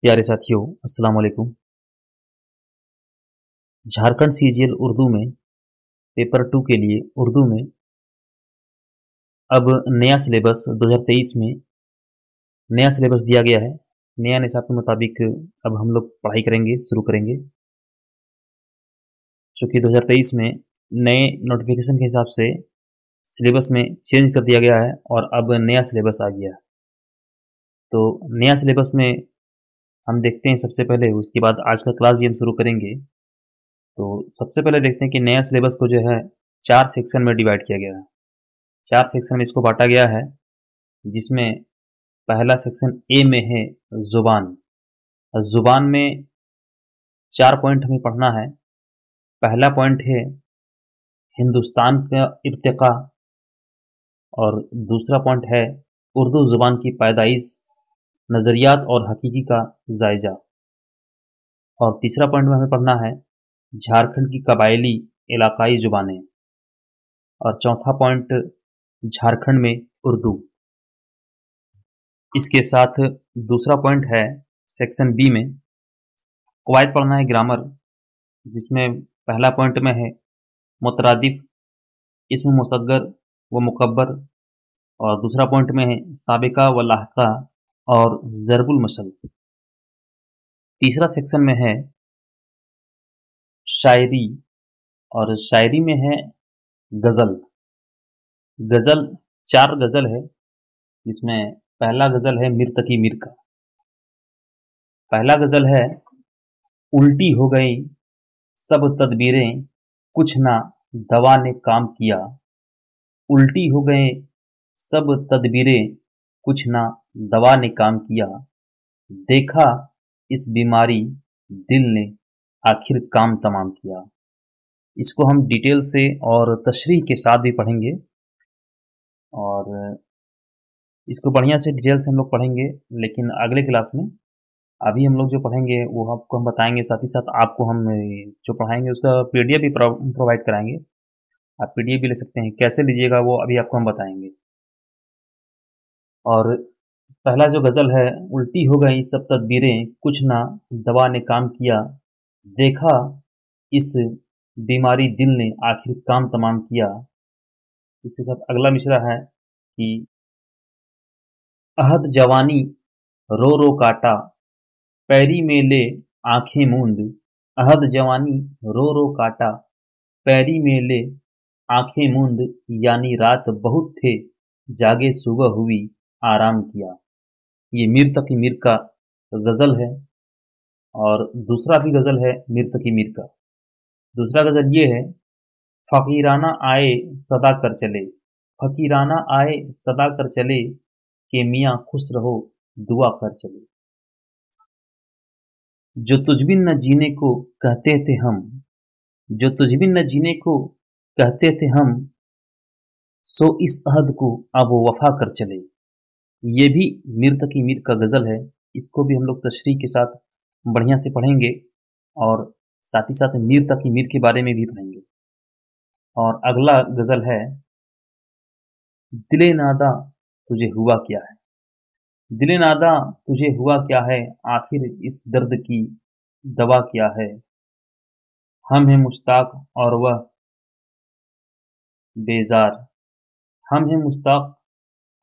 प्यारे साथियों, अस्सलाम वालेकुम। झारखंड सीजीएल उर्दू में पेपर 2 के लिए उर्दू में अब नया सिलेबस 2023 में नया सिलेबस दिया गया है। नया निसाब के मुताबिक अब हम लोग पढ़ाई करेंगे, शुरू करेंगे। चूँकि 2023 में नए नोटिफ़िकेशन के हिसाब से सिलेबस में चेंज कर दिया गया है और अब नया सिलेबस आ गया है। तो नया सिलेबस में हम देखते हैं सबसे पहले, उसके बाद आज का क्लास भी हम शुरू करेंगे। तो सबसे पहले देखते हैं कि नया सिलेबस को जो है 4 सेक्शन में डिवाइड किया गया है। 4 सेक्शन में इसको बाँटा गया है, जिसमें पहला सेक्शन ए में है ज़ुबान। ज़ुबान में 4 पॉइंट हमें पढ़ना है। पहला पॉइंट है हिंदुस्तान का इर्तिक़ा और दूसरा पॉइंट है उर्दू ज़ुबान की पैदाइश, नज़रियात और हकीकी का जायज़ा। और तीसरा पॉइंट में हमें पढ़ना है झारखंड की कबायली इलाकाई ज़ुबानें। और चौथा पॉइंट झारखंड में उर्दू। इसके साथ दूसरा पॉइंट है सेक्शन बी में कवायद पढ़ना है ग्रामर, जिसमें पहला पॉइंट में है मुतरादिफ, इस्म मुसग्गर व मुकब्बर। और दूसरा पॉइंट में है साबिका व लाहिका और ज़रबुल मसल। तीसरा सेक्शन में है शायरी, और शायरी में है गज़ल। गज़ल 4 गज़ल है, जिसमें पहला गज़ल है मीर तकी मीर का। पहला गज़ल है उल्टी हो गई सब तदबीरें, कुछ ना दवा ने काम किया। उल्टी हो गए सब तदबीरें, कुछ ना दवा ने काम किया। देखा इस बीमारी दिल ने आखिर काम तमाम किया। इसको हम डिटेल से और तशरीह के साथ भी पढ़ेंगे, और इसको बढ़िया से डिटेल से हम लोग पढ़ेंगे, लेकिन अगले क्लास में। अभी हम लोग जो पढ़ेंगे वो आपको हम बताएंगे, साथ ही साथ आपको हम जो पढ़ाएंगे उसका पीडीएफ भी प्रोवाइड कराएंगे। आप पीडीएफ भी ले सकते हैं, कैसे लीजिएगा वो अभी आपको हम बताएंगे। और पहला जो गज़ल है, उल्टी हो गई सब तदबीरें, कुछ ना दवा ने काम किया। देखा इस बीमारी दिल ने आखिर काम तमाम किया। इसके साथ अगला मिसरा है कि अहद जवानी रो रो काटा, पैरी में ले आंखें मूंद। अहद जवानी रो रो काटा, पैरी में ले आंखें मूंद। यानी रात बहुत थे जागे सुबह हुई आराम किया। ये मीर तकी मीर का गज़ल है। और दूसरा भी गज़ल है मीर तकी मीर का। दूसरा गज़ल ये है, फ़कीराना आए सदा कर चले। फ़कीराना आए सदा कर चले, कि मियाँ खुश रहो दुआ कर चले। जो तुझबिन न जीने को कहते थे हम, जो तुझबिन न जीने को कहते थे हम, सो इस अहद को अब वफ़ा कर चले। ये भी मीर तकी मीर का गज़ल है। इसको भी हम लोग तशरीह के साथ बढ़िया से पढ़ेंगे, और साथ ही साथ मीर तकी मीर के बारे में भी पढ़ेंगे। और अगला गज़ल है, दिले नादा तुझे हुआ क्या है। दिले नादा तुझे हुआ क्या है, आखिर इस दर्द की दवा क्या है। हम हैं मुश्ताक और वह बेजार, हम हैं मुश्ताक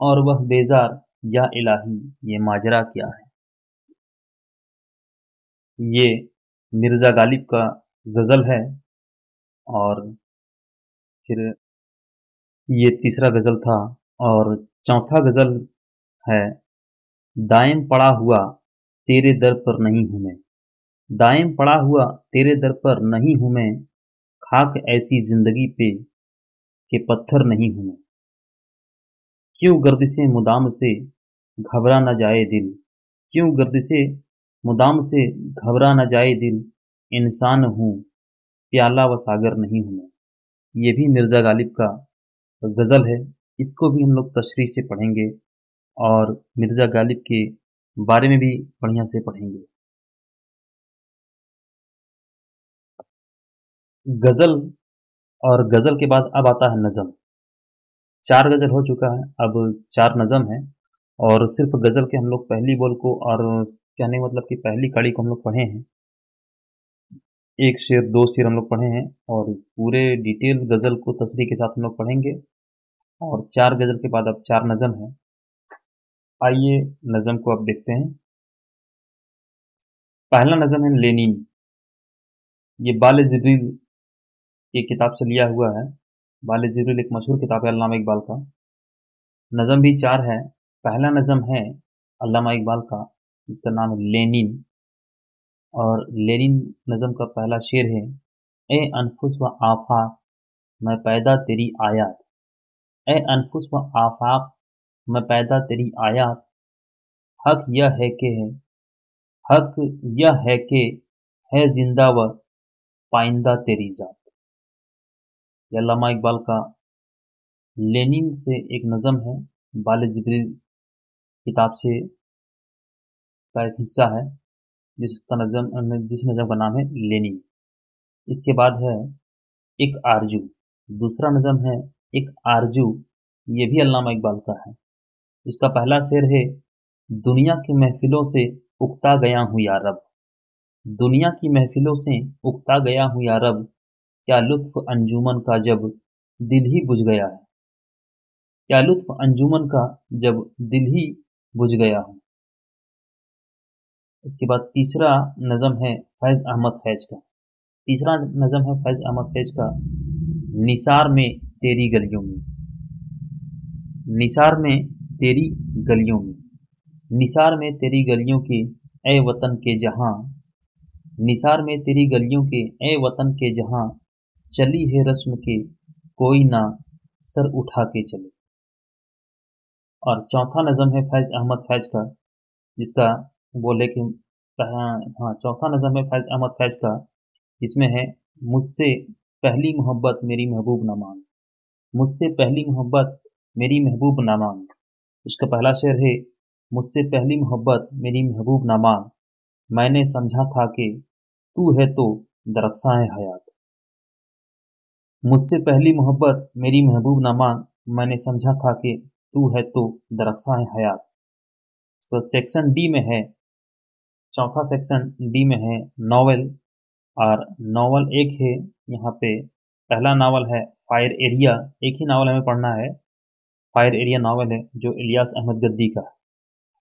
और वह बेजार, या इलाही ये माजरा क्या है। ये मिर्ज़ा गालिब का गज़ल है। और फिर ये तीसरा गज़ल था। और चौथा गज़ल है, दायम पड़ा हुआ तेरे दर पर नहीं हूँ मैं। दायम पड़ा हुआ तेरे दर पर नहीं हूँ मैं, खाक ऐसी ज़िंदगी पे कि पत्थर नहीं हूँ मैं। क्यों गर्दिशे मुदाम से घबरा न जाए दिल, क्यों गर्दिशे मुदाम से घबरा न जाए दिल। इंसान हूँ प्याला व सागर नहीं हूँ मैं। ये भी मिर्ज़ा गालिब का गज़ल है। इसको भी हम लोग तशरीह से पढ़ेंगे, और मिर्ज़ा गालिब के बारे में भी बढ़िया से पढ़ेंगे। गज़ल, और गज़ल के बाद अब आता है नज़म। 4 गज़ल हो चुका है, अब 4 नज़म है। और सिर्फ गज़ल के हम लोग पहली बोल को और कहने का मतलब कि पहली कड़ी को हम लोग पढ़े हैं। एक शेर, दो शेर हम लोग पढ़े हैं और इस पूरे डिटेल गज़ल को तशरीह के साथ हम लोग पढ़ेंगे और 4 गज़ल के बाद अब 4 नज़म हैं। आइए नज़म को अब देखते हैं। पहला नज़म है लेनिन। ये बाल जिब्रील की किताब से लिया हुआ है। बाल जिब्रील एक मशहूर किताब है अल्लामा इकबाल का। नज़म भी 4 है। पहला नज़म है अल्लामा इकबाल का, जिसका नाम है लेनिन। और लेनिन नज़म का पहला शेर है, ए अनफुस व आफाक मैं पैदा तेरी आयात। ए अनफुस व आफाक मैं पैदा तेरी आयात। हक यह है कि है हक यह है कि है जिंदा व पाइंदा तेरी जात। ये अल्लामा इकबाल का लेनिन से एक नज़म है। बाल जिब्रील किताब से का एक हिस्सा है, जिस नज़म का नाम है लेनिन। इसके बाद है एक आरजू। दूसरा नज़म है एक आरजू। ये भी अल्लामा इकबाल का है। इसका पहला शेर है, दुनिया की महफिलों से उकता गया हूँ या रब। दुनिया की महफिलों से उकता गया हूँ या रब। क्या लुत्फ अंजुमन का जब दिल ही बुझ गया है। क्या लुत्फ अंजुमन का जब दिल ही बुझ गया हूँ। इसके बाद तीसरा नज़म है फैज़ अहमद फैज़ का। तीसरा नज़म है फैज़ अहमद फैज़ का, निसार में तेरी गलियों में। निसार में तेरी गलियों में। निसार में तेरी गलियों के ए वतन के जहां। निसार में तेरी गलियों के ए वतन के जहां। चली है रस्म के कोई ना सर उठा के चले। और चौथा नज़म है फैज़ अहमद फैज़ का, जिसका बोले कि हाँ, चौथा नज़म है फैज़ अहमद फैज़ का। इसमें है, मुझसे पहली मोहब्बत मेरी महबूब ना मांग। मुझसे पहली मोहब्बत मेरी महबूब ना मांग। उसका पहला शेर है, मुझसे पहली मोहब्बत मेरी महबूब ना मांग। मैंने समझा था कि तू है तो दरख्शां है हयात। मुझसे पहली मोहब्बत मेरी महबूब ना मांग। मैंने समझा था कि तू है तो दरख्शां है हयात। तो सेक्शन डी में है, चौथा सेक्शन डी में है नॉवेल। और नॉवल एक है यहाँ पे। पहला नावल है फायर एरिया। एक ही नावल हमें पढ़ना है। फायर एरिया नावल है जो इलियास अहमद गद्दी का है।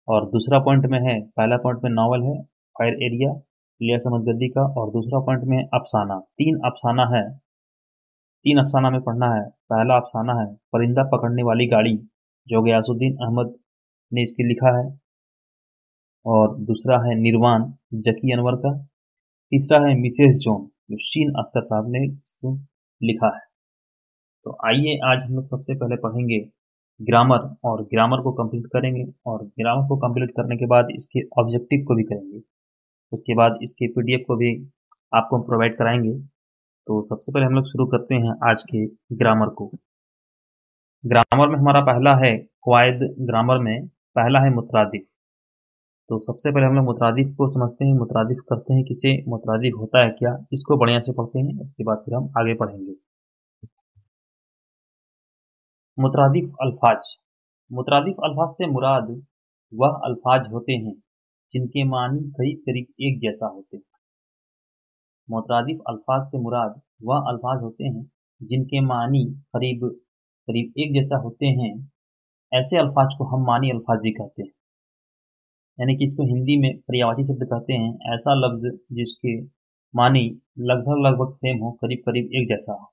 और दूसरा पॉइंट में है, पहला पॉइंट में नावल है फायर एरिया इलियास अहमद गद्दी का, और दूसरा पॉइंट में है अफसाना। 3 अफसाना है। 3 अफसाना में पढ़ना है। पहला अफसाना है परिंदा पकड़ने वाली गाड़ी, जो गयासुद्दीन अहमद ने इसके लिखा है। और दूसरा है निर्वाण, जकी अनवर का। तीसरा है मिसेस जॉन, जो शीन अख्तर साहब ने इसको लिखा है। तो आइए आज हम लोग सबसे पहले पढ़ेंगे ग्रामर, और ग्रामर को कंप्लीट करेंगे, और ग्रामर को कंप्लीट करने के बाद इसके ऑब्जेक्टिव को भी करेंगे। उसके बाद इसके पीडीएफ को भी आपको हम प्रोवाइड कराएंगे। तो सबसे पहले हम लोग शुरू करते हैं आज के ग्रामर को। ग्रामर में हमारा पहला है क्वायद। ग्रामर में पहला है मुतरादिफ। तो सबसे पहले हम लोग मुतरादिफ को समझते हैं। मुतरादिफ करते हैं किसे, मुतरादिफ होता है क्या, इसको बढ़िया से पढ़ते हैं। इसके बाद फिर हम आगे पढ़ेंगे। मुतरादिफ अल्फाज। मुतरादिफ अल्फाज से मुराद वह अल्फाज होते हैं जिनके मानी करीब करीब एक जैसा होते हैं। मुतरादिफ अल्फाज से मुराद वह अल्फाज होते हैं जिनके मानी करीब करीब एक जैसा होते हैं। ऐसे अल्फाज को हम मानी अल्फाज भी कहते हैं। यानी कि इसको हिंदी में पर्यायवाची शब्द कहते हैं। ऐसा लफ्ज जिसके मानी लगभग लगभग सेम हो, करीब करीब एक जैसा हो।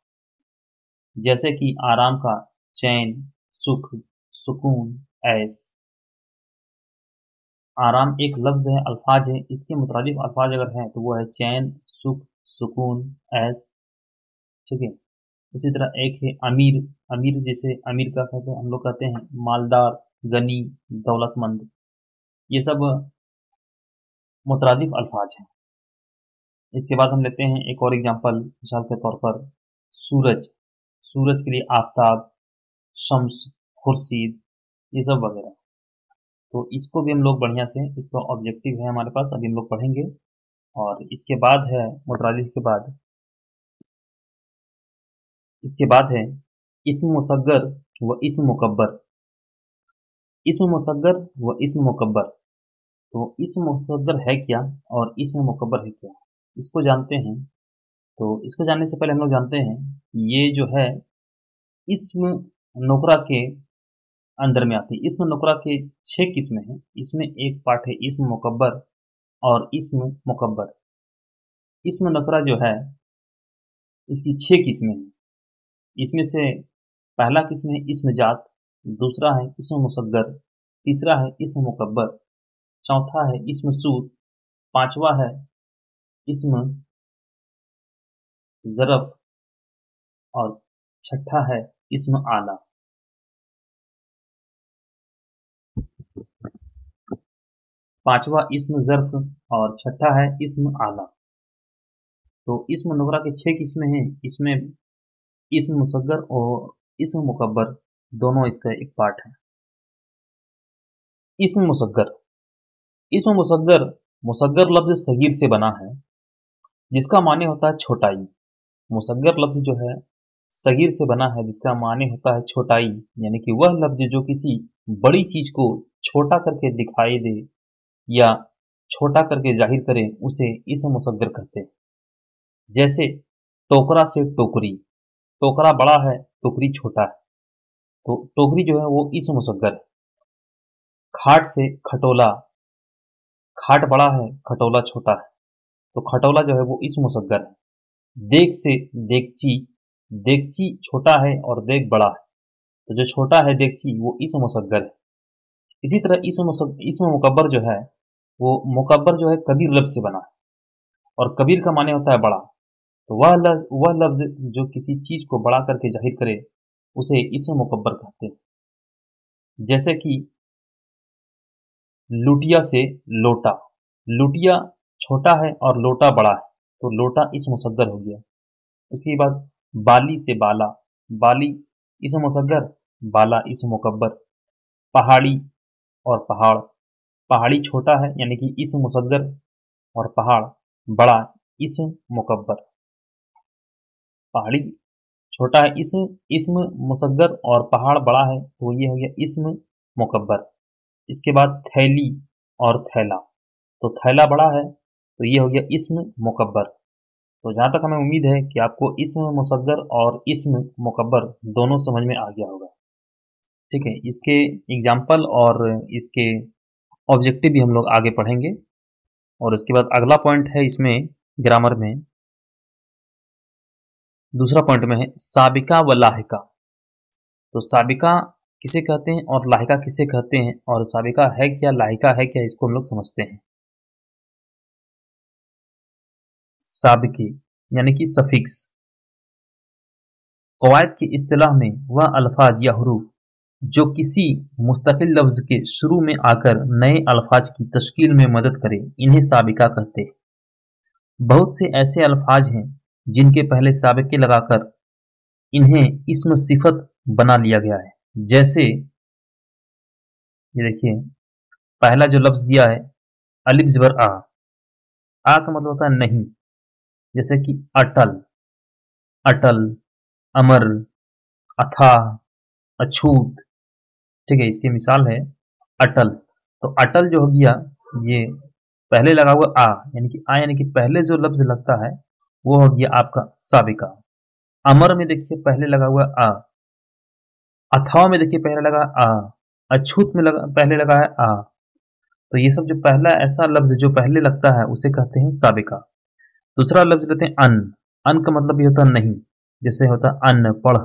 जैसे कि आराम का चैन, सुख, सुकून, ऐश। आराम एक लफ्ज है, अल्फाज है। इसके मुताबिक अल्फाज अगर हैं तो वो है चैन, सुख, सुकून, ऐश। ठीक है। इसी तरह एक है अमीर। अमीर जैसे अमीर का कहते हैं, हम लोग कहते हैं मालदार, गनी, दौलतमंद। ये सब मुतरादिफ अल्फाज हैं। इसके बाद हम लेते हैं एक और एग्जांपल, मिसाल के तौर पर सूरज। सूरज के लिए आफताब, शम्स, खुर्शीद, ये सब वगैरह। तो इसको भी हम लोग बढ़िया से, इसका ऑब्जेक्टिव है हमारे पास, अभी हम लोग पढ़ेंगे। और इसके बाद है मुतरादिफ के बाद, इसके बाद है इस्म मुसग्गर व इस्म मुकब्बर। इस्म मुसग्गर व इस्म मुकब्बर। तो इस्म मुसग्गर है क्या और इस्म मुकब्बर है क्या, इसको जानते हैं। तो इसको जानने से पहले हम लोग जानते हैं कि ये जो है इस्म नुकरा के अंदर में आती है। इस्म नुकरा के 6 किस्में हैं। इसमें एक पार्ट है इस्म मुकब्बर और इस्म मुकब्बर। इस्म नुकरा जो है इसकी 6 किस्में हैं। इसमें से पहला किस्म है इस्म जात, दूसरा है इस्म मुसग्गर, तीसरा है इस्म मुकब्बर, चौथा है इस्म सूत, पांचवा है इस्म ज़रफ़ और छठा है इस्म आला। पांचवा इस्म ज़रफ़ और छठा है इस्म आला। तो इस्म नुकरा के 6 किस्में हैं। इसमें इस्म मुसग्गर और इस्म मुकब्बर दोनों इसका एक पार्ट है। इस्म मुसग्गर, इस्म मुसग्गर मुसग्गर लफ्ज़ सगीर से बना है जिसका माने होता है छोटाई। मुसग्गर लफ्ज़ जो है सगीर से बना है जिसका माने होता है छोटाई, यानी कि वह लफ्ज़ जो किसी बड़ी चीज को छोटा करके दिखाई दे या छोटा करके जाहिर करे उसे इस्म मुसग्गर कहते हैं। जैसे टोकरा से टोकरी, टोकरा बड़ा है टोकरी छोटा है, तो टोकरी जो है वो इस्म मुसग्गर है। खाट से खटोला, खाट बड़ा है खटोला छोटा है, तो खटोला जो है वो इस्म मुसग्गर है। देग से देगची, देगची छोटा है और देग बड़ा है, तो जो छोटा है देगची वो इस्म मुसग्गर है। इसी तरह इस्म मुकब्बर जो है वो मुकब्बर जो है कबीर लफ्ज से बना है और कबीर का माने होता है बड़ा। तो वह लफ्ज जो किसी चीज को बड़ा करके जाहिर करे उसे इस्म मुकब्बर कहते हैं। जैसे कि लुटिया से लोटा, लुटिया छोटा है और लोटा बड़ा है, तो लोटा इस्म मुसग्गर हो गया। उसके बाद बाली से बाला, बाली इस्म मुसग्गर, बाला इस्म मुकब्बर। पहाड़ी और पहाड़, पहाड़ी छोटा है यानी कि इस्म मुसग्गर और पहाड़ बड़ा इस्म मुकब्बर। पहाड़ी छोटा है इस्म मुसग्गर और पहाड़ बड़ा है, तो ये हो गया इस्म मुकब्बर। इसके बाद थैली और थैला, तो थैला बड़ा है तो ये हो गया इस्म मुकब्बर। तो जहां तक हमें उम्मीद है कि आपको इस्म मुसग्गर और इस्म मुकब्बर दोनों समझ में आ गया होगा। ठीक है, इसके एग्जाम्पल और इसके ऑब्जेक्टिव भी हम लोग आगे पढ़ेंगे। और इसके बाद अगला पॉइंट है इसमें ग्रामर में, दूसरा पॉइंट में है साबिका व लाहिका। तो साबिका किसे कहते हैं और लाहिका किसे कहते हैं, और साबिका है क्या लाहिका है क्या, इसको हम लोग समझते हैं। साबिकी यानी कि सफिक्स, कवायद की इस्तिलाह में वह अल्फाज या हुरूफ जो किसी मुस्तकिल लफ्ज के शुरू में आकर नए अल्फाज की तश्कील में मदद करे, इन्हें साबिका कहते हैं। बहुत से ऐसे अल्फाज हैं जिनके पहले साबिके लगाकर इन्हें इस्म सिफत बना लिया गया है। जैसे ये देखिए, पहला जो लफ्ज दिया है अलिफ ज़बर आ, आ का मतलब होता है नहीं। जैसे कि अटल, अटल, अमर, अथाह, अछूत। ठीक है, इसकी मिसाल है अटल। तो अटल जो हो गया ये पहले लगा हुआ आ, यानी कि आ यानी कि पहले जो लफ्ज लगता है वो हो गया आपका साबिका। अमर में देखिए पहले लगा हुआ आ, अथाव में देखिए पहले लगा आ, अछूत में पहले लगा है आ। तो ये सब जो पहला ऐसा लफ्ज जो पहले लगता है उसे कहते हैं साबिका। दूसरा लफ्ज लेते हैं अन, अन का मतलब ये होता है नहीं। जैसे होता है अन पढ़,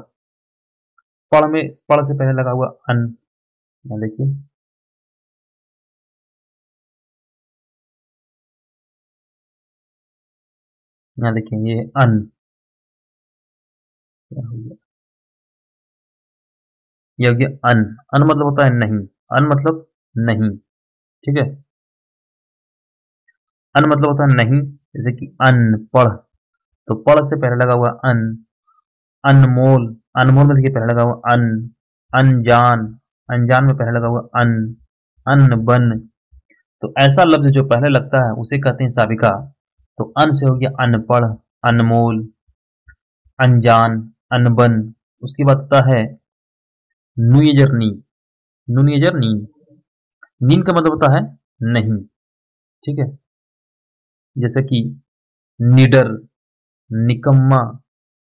पढ़ में पढ़ से पहले लगा हुआ अन, देखिए यहाँ देखिए ये अन क्या हो गया, ये हो गया अन। अन मतलब होता है नहीं, अन मतलब नहीं। ठीक है, अन मतलब होता है नहीं। जैसे कि अनपढ़, तो पढ़ से पहले लगा हुआ अन। अनमोल, अनमोल में देखिए पहले लगा हुआ अन। अनजान, अनजान में पहले लगा हुआ अन। अनबन, तो ऐसा लफ्ज जो पहले लगता है उसे कहते हैं साबिका। तो अन से हो गया अनपढ़, अनमोल, अनजान, अनबन। उसके बाद होता है नुई जर्नी, नून येजर नीन। नीन का मतलब होता है नहीं, ठीक है। जैसे कि निडर, निकम्मा,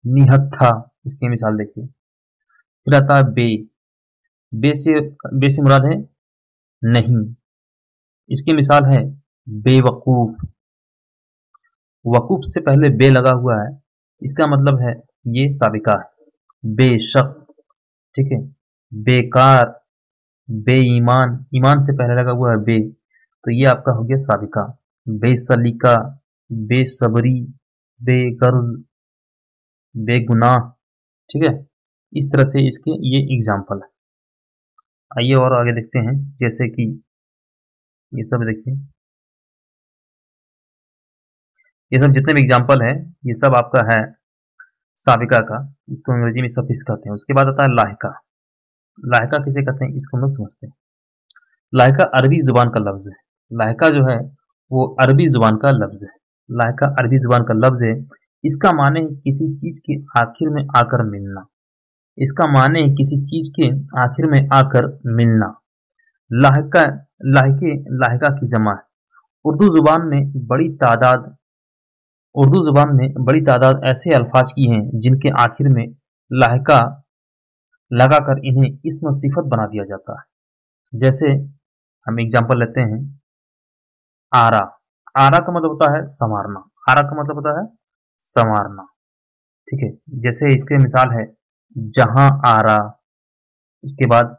निहत्था, इसकी मिसाल देखिए। फिर आता है बे। बे से मुराद है नहीं। इसकी मिसाल है बेवकूफ। वकूफ से पहले बे लगा हुआ है, इसका मतलब है ये साबिका है। बेशक, ठीक है। बेकार, बेईमान, ईमान से पहले लगा हुआ है बे, तो ये आपका हो गया साबिका। बेसलीका, बेसब्री, बेगर्ज, बेगुनाह, ठीक है। इस तरह से इसके ये एग्जाम्पल है। आइए और आगे देखते हैं, जैसे कि ये सब देखिए, ये सब जितने भी एग्जाम्पल है ये सब आपका है साबिका का। इसको अंग्रेजी में सफिक्स कहते हैं। उसके बाद आता है लाहिका। लाहिका किसे कहते हैं इसको हम लोग समझते हैं। लाहिका अरबी जुबान का लफ्ज है। लाहिका जो है वो अरबी जुबान का लफ्ज है। लाहिका अरबी जुबान का लफ्ज है। इसका माने है किसी चीज के आखिर में आकर मिलना। इसका माने है किसी चीज के आखिर में आकर मिलना। लाहिका, लाहिके, लाहिका की जमा है। उर्दू जुबान में बड़ी तादाद उर्दू जुबान में बड़ी तादाद ऐसे अल्फाज की हैं जिनके आखिर में लाहिका लगाकर इन्हें इस्म सिफत बना दिया जाता है। जैसे हम एग्जांपल लेते हैं, आरा। आरा का मतलब होता है संवारना। आरा का मतलब होता है संवारना, ठीक है। जैसे इसके मिसाल है जहां आरा, उसके बाद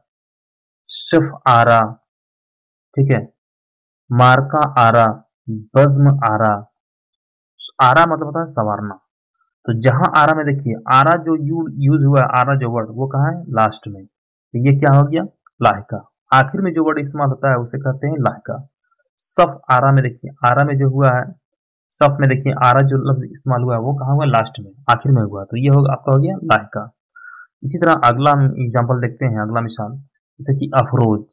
सिफ आरा, ठीक है। मार्का आरा, बज्म आरा। आरा मतलब होता है संवारना। तो जहां आरा में देखिए, आरा जो यूज हुआ है, आरा जो वर्ड वो कहाँ है, लास्ट में, तो ये क्या हो गया, लाहिका। आखिर में जो वर्ड इस्तेमाल होता है उसे कहते हैं लाहिका। सफ आरा में देखिए, आरा में जो हुआ है, सफ में देखिए आरा जो लफ्ज इस्तेमाल हुआ है वो कहाँ हुआ, लास्ट में, आखिर में हुआ, तो ये होगा आपका हो गया लाहिका। इसी तरह अगला एग्जाम्पल देखते हैं, अगला मिसाल, जैसे कि अफरोज।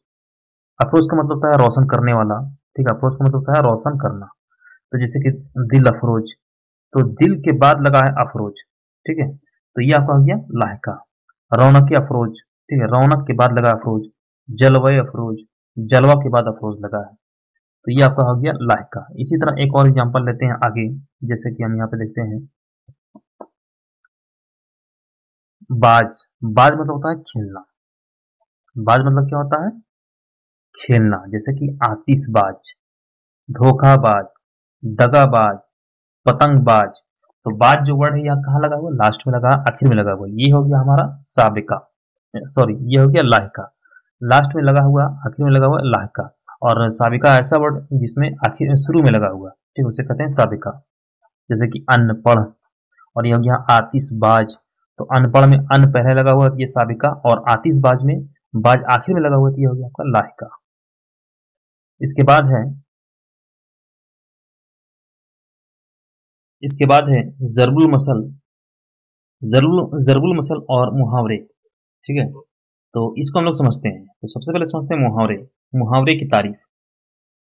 अफरोज का मतलब होता है रोशन करने वाला, ठीक है। अफरोज का मतलब होता है रोशन करना। तो जैसे कि दिल अफरोज, तो दिल के बाद लगा है अफरोज, ठीक है। तो ये आपका हो गया लाहिका। रौनक अफरोज, ठीक है, रौनक के बाद लगा अफरोज। जलवे अफरोज, जलवा के बाद अफरोज लगा है, तो ये आपका हो गया लाहिका। इसी तरह एक और एग्जांपल लेते हैं आगे, जैसे कि हम यहाँ पे देखते हैं बाज। बाज मतलब होता है खेलना। बाज मतलब क्या होता है, खेलना। जैसे कि आतिशबाज, धोखाबाज, दगाबाज, पतंगबाज। तो बाज जो वर्ड है यहाँ कहाँ लगा हुआ, लास्ट में लगा, आखिर में लगा हुआ, ये हो गया हमारा साबिका, सॉरी ये हो गया लाहिका। लास्ट में लगा हुआ, आखिर में लगा हुआ लाहिका। और साबिका ऐसा वर्ड जिसमें आखिर में, शुरू में लगा हुआ, ठीक, उसे कहते हैं साबिका। जैसे कि अनपढ़, और ये हो गया आतिशबाज। तो अनपढ़ में अन पहले लगा हुआ तो ये साबिका, और आतिशबाज में बाज आखिर में लगा हुआ तो ये हो गया आपका लाहिका। इसके बाद है इसके बाद है जरबुल मसल। जरबुल मसल और मुहावरे, ठीक है। तो इसको हम लोग समझते हैं। तो सबसे पहले समझते हैं मुहावरे। मुहावरे की तारीफ।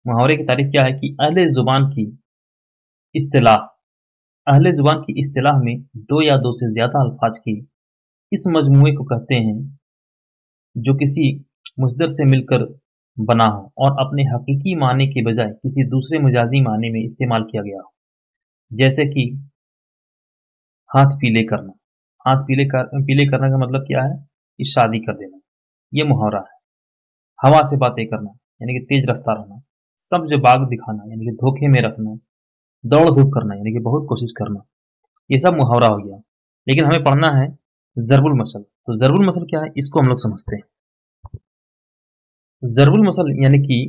मुहावरे की तारीफ क्या है कि इस्तिलाह अहले जुबान की इस्तिलाह में दो या दो से ज्यादा अल्फाज की इस मजमूए को कहते हैं जो किसी मुसदर से मिलकर बना हो और अपने हकीकी माने के बजाय किसी दूसरे मजाजी माने में इस्तेमाल किया गया हो। जैसे कि हाथ पीले करना। पीले करने का मतलब क्या है, कि शादी कर देना, ये मुहावरा है। हवा से बातें करना यानी कि तेज रफ्तार होना। सब्ज बाग दिखाना यानी कि धोखे में रखना। दौड़ धूप करना यानी कि बहुत कोशिश करना, ये सब मुहावरा हो गया। लेकिन हमें पढ़ना है जरबुल मसल। तो जरबुल मसल क्या है इसको हम लोग समझते हैं। जरबुल मसल यानी कि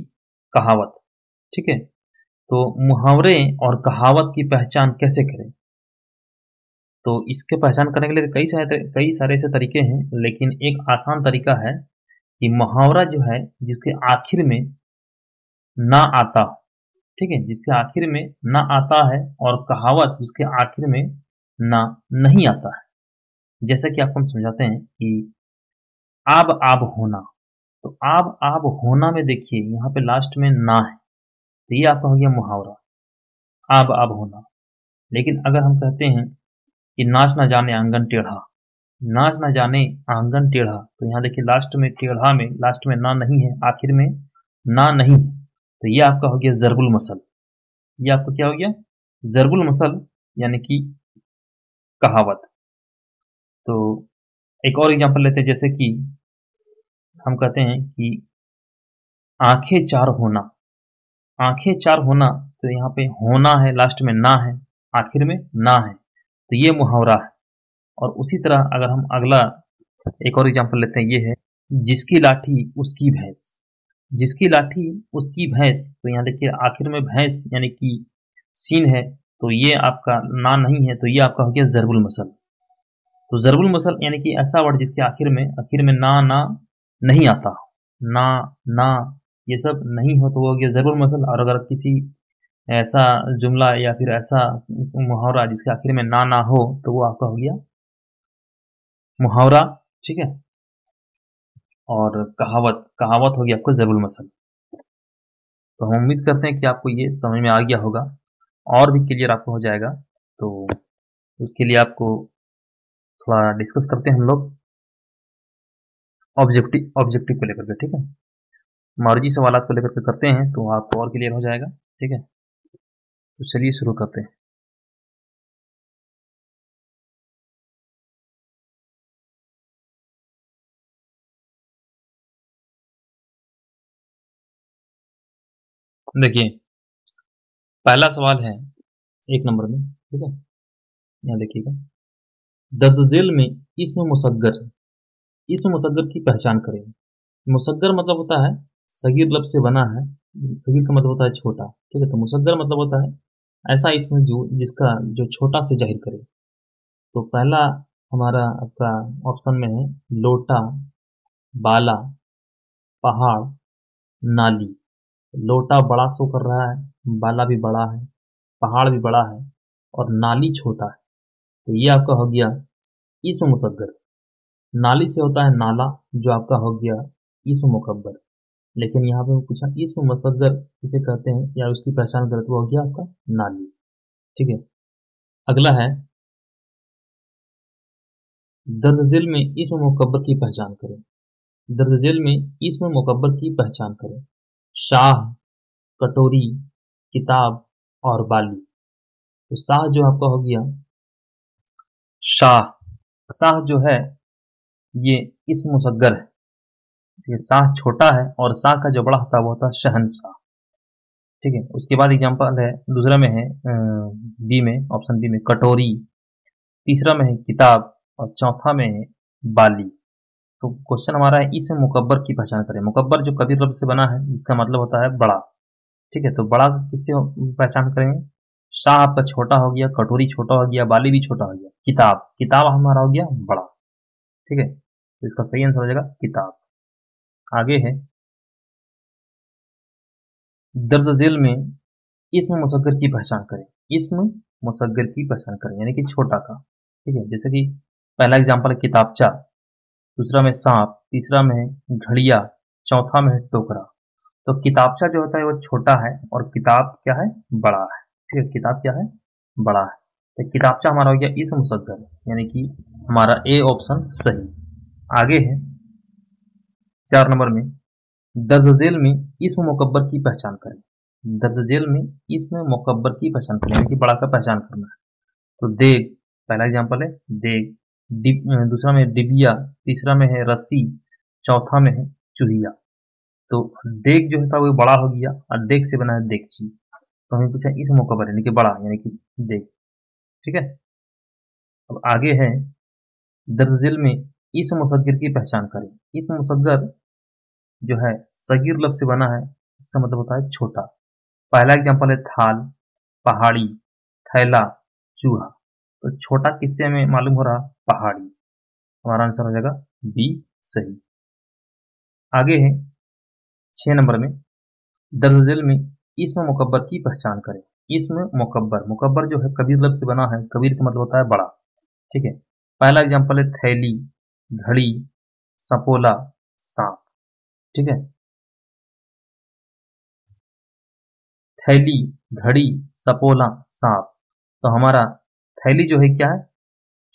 कहावत, ठीक है। तो मुहावरे और कहावत की पहचान कैसे करें, तो इसके पहचान करने के लिए कई सारे ऐसे तरीके हैं, लेकिन एक आसान तरीका है कि मुहावरा जो है जिसके आखिर में ना आता, ठीक है, जिसके आखिर में ना आता है, और कहावत जिसके आखिर में ना नहीं आता है। जैसे कि आपको हम समझाते हैं कि आब आब होना। तो आब आब होना में देखिए यहाँ पे लास्ट में ना है, तो ये आपका हो गया मुहावरा, आब आब होना। लेकिन अगर हम कहते हैं कि नाच ना जाने आंगन टेढ़ा, नाच ना जाने आंगन टेढ़ा। तो यहाँ देखिए लास्ट में टेढ़ा में लास्ट में ना नहीं है, आखिर में ना नहीं है, तो ये आपका हो गया ज़रबुल मसल। ये आपका क्या हो गया? ज़रबुल मसल, यानी कि कहावत। तो एक और एग्जांपल लेते हैं, जैसे कि हम कहते हैं कि आंखें चार होना। आंखें चार होना, तो यहाँ पे होना है, लास्ट में ना है, आखिर में ना है, तो ये मुहावरा है। और उसी तरह अगर हम अगला एक और एग्जांपल लेते हैं, ये है जिसकी लाठी उसकी भैंस। जिसकी लाठी उसकी भैंस, तो यहाँ देखिए आखिर में भैंस यानी कि सीन है, तो ये आपका ना नहीं है, तो ये आपका हो गया ज़रबुल मसल। तो ज़रबुल मसल यानी कि ऐसा वर्ड जिसके आखिर में ना नहीं आता, ना ना ये सब नहीं हो, तो वो हो गया ज़रबुल मसल। और अगर किसी ऐसा जुमला या फिर ऐसा मुहावरा जिसके आखिर में ना हो, तो वो आपका हो गया मुहावरा। ठीक है। और कहावत, कहावत हो गया आपका ज़रबुल मसल। तो हम उम्मीद करते हैं कि आपको ये समझ में आ गया होगा, और भी क्लियर आपको हो जाएगा। तो उसके लिए आपको थोड़ा डिस्कस करते हैं हम लोग ऑब्जेक्टिव ऑब्जेक्टिव को लेकर के। ठीक है, मॉडर्जी सवालात को लेकर के करते हैं, तो आपको और क्लियर हो जाएगा। ठीक है, तो चलिए शुरू करते हैं। देखिए पहला सवाल है 1 नंबर में। ठीक है, यहाँ देखिएगा, दर्ज में इसमें मुसग्गर, इसमें मुसग्गर की पहचान करें। मुसग्गर मतलब होता है सगीर लफ्ज़ से बना है। सगीर का मतलब होता है छोटा। ठीक है, तो मुसग्गर मतलब होता है ऐसा इसमें जो जिसका जो छोटा से जाहिर करे। तो पहला हमारा आपका ऑप्शन में है लोटा, बाला, पहाड़, नाली। लोटा बड़ा शो कर रहा है, बाला भी बड़ा है, पहाड़ भी बड़ा है, और नाली छोटा है, तो ये आपका हो गया इसम मुसग्गर। नाली से होता है नाला, जो आपका हो गया इसम मुकब्बर। लेकिन यहाँ पे पूछा इसम मुसग्गर किसे कहते हैं या उसकी पहचान करें, तो वो हो गया आपका नाली। ठीक है, अगला है दर्ज झेल में इसम मुकब्बर की पहचान करें। दर्ज झेल में इसम मुकब्बर की पहचान करें। शाह, कटोरी, किताब और बाली। तो शाह जो आपका हो गया शाह। शाह जो है ये इसम मुसग्गर है। ये शाह छोटा है, और शाह का जो बड़ा होता है वो होता है शहनशाह। ठीक है, उसके बाद एग्जांपल है, दूसरा में है बी में, ऑप्शन बी में कटोरी, तीसरा में है किताब, और चौथा में है बाली। तो क्वेश्चन हमारा है इसम मुकब्बर की पहचान करें। मुकब्बर जो कबीर लफ्ज से बना है, जिसका मतलब होता है बड़ा। ठीक है, तो बड़ा किससे पहचान करेंगे? शाह आपका छोटा हो गया, कटोरी छोटा हो गया, बाली भी छोटा हो गया, किताब, किताब हमारा हो गया बड़ा। ठीक है, तो इसका सही आंसर हो जाएगा किताब। आगे है दर्ज झेल में इस्म मुसग्गर की पहचान करें। इस्म मुसग्गर की पहचान करें यानी कि छोटा का। ठीक है, जैसे कि पहला एग्जांपल है किताबचा, दूसरा में सांप, तीसरा में है घड़िया, चौथा में है टोकरा। तो किताबचा जो होता है वो छोटा है, और किताब क्या है? बड़ा है। ठीक है, किताब क्या है? बड़ा है। तो किताबचा हमारा हो गया इस्म मुसग्गर, यानी कि हमारा ए ऑप्शन सही। आगे है 4 नंबर में दर्ज झेल में इस्म मुकब्बर की पहचान करें। दर्ज झेल में इस्म मुकब्बर की पहचान करें, यानी कि बड़ा का पहचान करना है। तो देग, पहला एग्जांपल है देग, दूसरा में डिबिया, तीसरा में है रस्सी, चौथा में है चूहिया। तो देग जो होता है वो बड़ा हो गया, और देग से बना है देगची। तो हमें पूछा इस मुकब्बर यानी कि बड़ा, यानी कि देग। ठीक है, अब आगे है दर्ज झेल में इस मुसग्गर की पहचान करें। इस मुसग्गर जो है सगीर लफ्ज से बना है, इसका मतलब होता है छोटा। पहला एग्जांपल है थाल, पहाड़ी, थैला, चूहा। तो छोटा किससे हमें मालूम हो रहा? पहाड़ी। हमारा आंसर हो जाएगा बी सही। आगे है 6 नंबर में दर्ज झेल में इसम मुकब्बर की पहचान करें। इसम मुकब्बर, मुकब्बर जो है कबीर लफ्ज से बना है, कबीर का मतलब होता है बड़ा। ठीक है, पहला एग्जांपल है थैली, घड़ी, सपोला, सांप। ठीक है, थैली, घड़ी, सपोला, सांप। तो हमारा थैली जो है क्या है?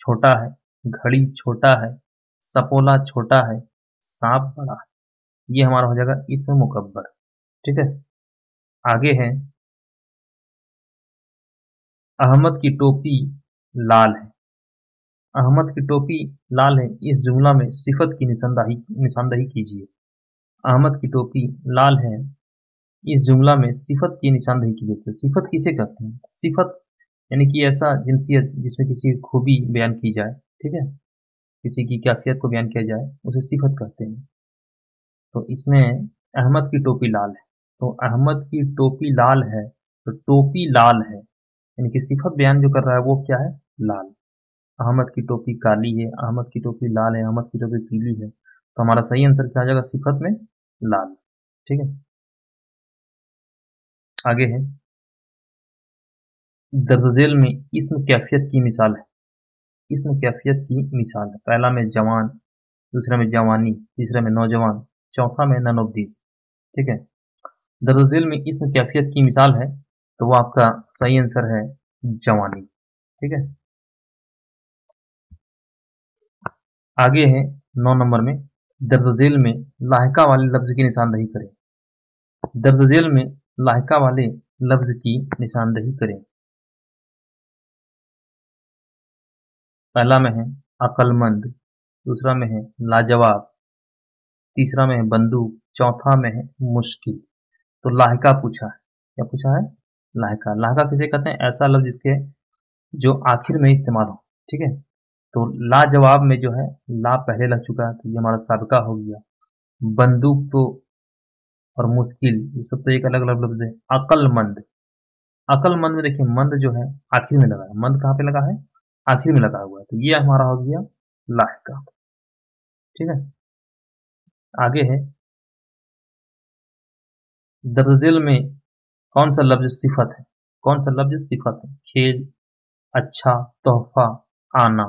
छोटा है, घड़ी छोटा है, सपोला छोटा है, सांप बड़ा है। ये हमारा हो जाएगा इसमें मुकब्बर। ठीक है, आगे है अहमद की टोपी लाल है। अहमद की टोपी लाल है, इस जुमला में सिफत की निशानदही कीजिए। अहमद की टोपी लाल है, इस जुमला में सिफत की निशानदही कीजिए। तो सिफत किसे कहते हैं? सिफत यानी कि ऐसा जिनसियत जिसमें किसी की खूबी बयान की जाए। ठीक है, किसी की कैफियत को बयान किया जाए, उसे सिफत कहते हैं। तो इसमें अहमद की टोपी लाल है, तो अहमद की टोपी लाल है, तो टोपी लाल है यानी कि सिफत बयान जो कर रहा है वो क्या है? लाल। अहमद की टोपी काली है, अहमद की टोपी लाल है, अहमद की टोपी पीली है, तो हमारा सही आंसर क्या आ जाएगा? सिफत में लाल। ठीक है, आगे है दर्ज झेल में इसम कैफियत की मिसाल है। इसम कैफियत की मिसाल है, पहला में जवान, दूसरा में जवानी, तीसरा में नौजवान, चौथा में नन ऑफ दिस। ठीक है, दर्ज झेल में इसम कैफियत की मिसाल है, तो वो आपका सही आंसर है जवानी। ठीक है, आगे है 9 नंबर में दर्ज झेल में लाहिका वाले लफ्ज की निशानदही करें। दर्ज झेल में लाहिका वाले लफ्ज की निशानदही करें। पहला में है अक्लमंद, दूसरा में है लाजवाब, तीसरा में है बंदूक, चौथा में है मुश्किल। तो लाहिका पूछा है, क्या पूछा है? लाहिका। लाहिका किसे कहते हैं? ऐसा लफ्ज जिसके जो आखिर में इस्तेमाल हो। ठीक है, तो लाजवाब में जो है ला पहले लग चुका है, तो ये हमारा साबिका हो गया। बंदूक तो और मुश्किल, ये सब तो एक अलग अलग लफ्ज है। अक्लमंद, अक्लमंद में देखिए मंद जो है आखिर में लगा है, मंद कहाँ पे लगा है? आखिर में लगा हुआ है, तो ये हमारा हो गया लाहिका। ठीक है, आगे है दर्ज में कौन सा लफ्ज सिफत है? कौन सा लफ्ज सिफत है? खेल, अच्छा, तोहफा, आना।